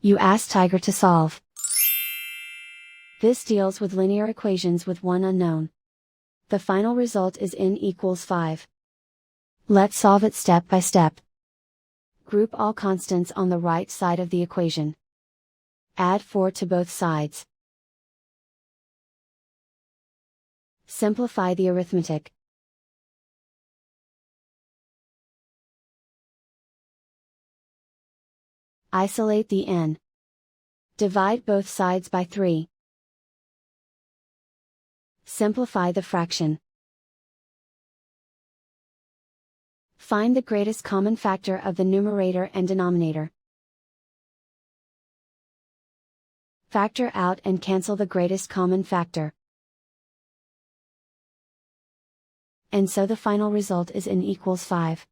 You ask Tiger to solve. This deals with linear equations with one unknown. The final result is n equals 5. Let's solve it step by step. Group all constants on the right side of the equation. Add 4 to both sides. Simplify the arithmetic. Isolate the n. Divide both sides by 3. Simplify the fraction. Find the greatest common factor of the numerator and denominator. Factor out and cancel the greatest common factor. And so the final result is n equals 5.